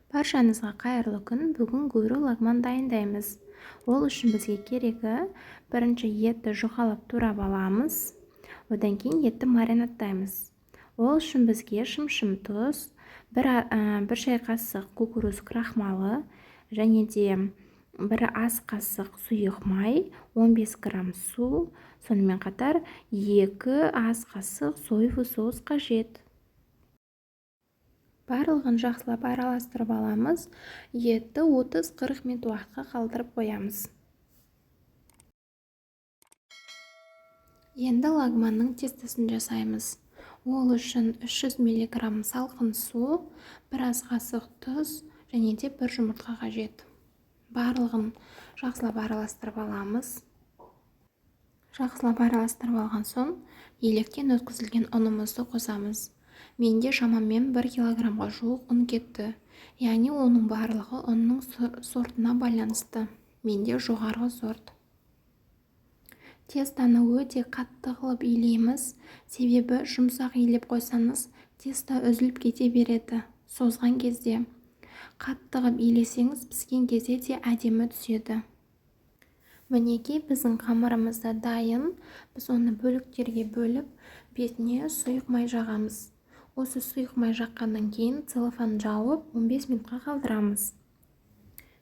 Баршаңызға қайырлы күн. Бүгін гуру лагман дайындаймыз. Ол үшін бізге керегі: бірінші етті жұқалап турап аламыз. Одан кейін етті маринадтаймыз. Ол үшін бізге шымшым тұз, бір шай қасық кукуруз крахмалы және де бір ас қасық сұйық май, 15 грамм су, сонымен қатар 2 ас қасық соевый соус қажет. Барлығын жақсылап араластырып аламыз. Етті 30-40 минут уақытқа қалдырып қоямыз. Енді лагманның тестісін жасаймыз. Ол үшін 300 мг салқын су, бір ас қасық тұз және де бір жұмыртқа қажет. Барлығын жақсылап араластырып аламыз. Жақсылап араластырып алған соң, електен өткізілген ұнымызды қосамыз. Менде шамамен 1 килограммға жуық ұн кетті. Яғни оның барлығы ұнның сортына байланысты. Менде жоғарғы сорт. Тестаны өте қатты қылып илейміз. Себебі жұмсақ илеп қойсаңыз, теста үзіліп кете береді. Созған кезде қатты қылып илесеңіз, піскен кезде де әдемі түседі. Мінекей біздің қамырымыз да дайын. Біз оны бөліктерге бөліп, бетіне сұйық май жағамыз. Осы сұйық май жаққаннан кейін целлофан жауып 15 минутқа қалдырамыз.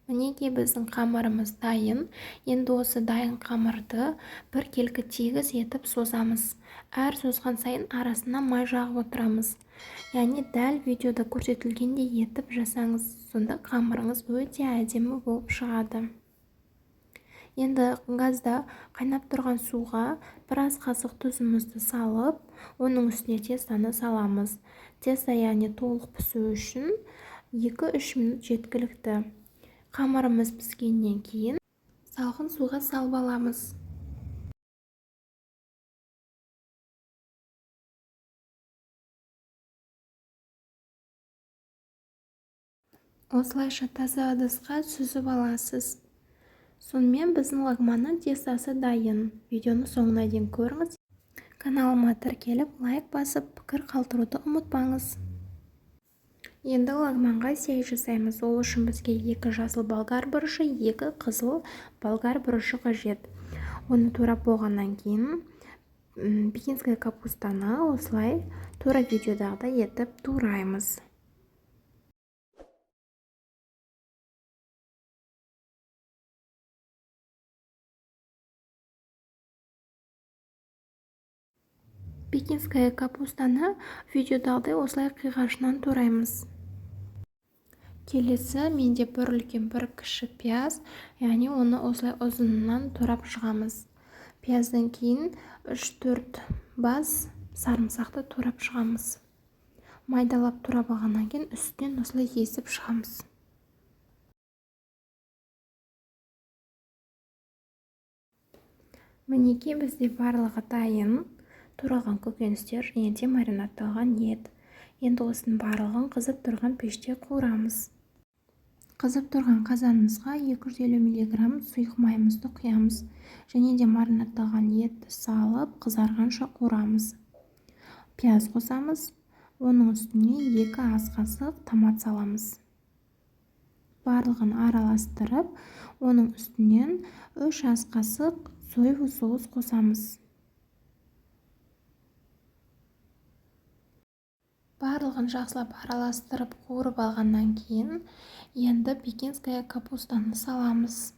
Мінекей біздің қамырымыз дайын. Енді осы дайын қамырды біркелкі тегіс етіп созамыз. Әр созған сайын арасына май жағып отырамыз. Яғни дәл видеода көрсетілгендей етіп жасаңыз, сонда қамырыңыз өте әдемі болып шығады. Енді газда қайнап тұрған суға бір ас қасық тұзымызды салып, оның үстіне тестаны саламыз. Теста яғни толық пісу үшін 2-3 минут жеткілікті. Қамырымыз піскеннен кейін салқын суға салып аламыз. Осылайша таза ыдысқа сүзіп аласыз. Сонымен біздің лагманның тестасы дайын. Видеоны соңына дейін көріңіз. Каналыма тіркеліп, лайк басып, пікір қалдыруды ұмытпаңыз. Енді лагманға сәй жасаймыз. Ол үшін бізге 2 жасыл болгар бұрышы, 2 қызыл болгар бұрышы қажет. Оны турап болғаннан кейін пекинская капустаны осылай тура видеодағыдай етіп тураймыз. Пекинская капустаны видеодағыдай осылай қиғашынан тураймыз. Келесі менде бір үлкен бір кіші пияз, яғни оны осылай ұзынынан турап шығамыз. Пияздан кейін 3-4 бас сарымсақты турап шығамыз. Майдалап турап алғаннан кейін үстінен осылай кесіп шығамыз. Мінекей бізде барлығы дайын. Туралған көкөністер және де маринадталған ет. Енді осының барлығын қызып тұрған пеште қуырамыз. Қызып тұрған қазанымызға 250 мг сұйық майымызды құямыз. Және де маринадталған етті салып, қызарғанша қуырамыз. Пияз қосамыз. Оның үстіне 2 ас қасық томат саламыз. Барлығын араластырып, оның үстінен 3 ас қасық соевый соус қосамыз. Барлығын жақсылап араластырып қуырып алғаннан кейін, енді пекинская капустаны саламыз.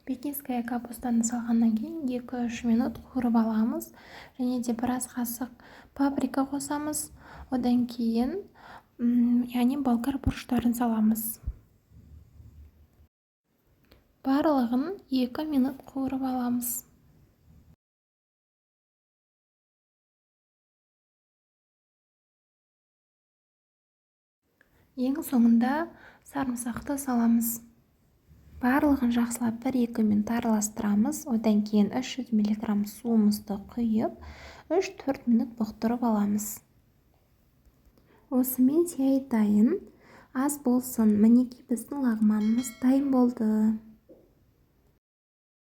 Пекинская капустаны салғаннан кейін 2-3 минут қуырып аламыз. Және де бір ас қасық паприка қосамыз. Одан кейін яғни болгар бұрыштарын саламыз. Барлығын 2 минут қуырып аламыз. Ең соңында сарымсақты саламыз. Барлығын жақсылап 1-2 минут араластырамыз. Одан кейін 300 мг суымызды құйып, 3-4 минут бұқтырып аламыз. Осымен сәй дайын. аз болсын. Мінекей біздің лағманымыз дайын болды.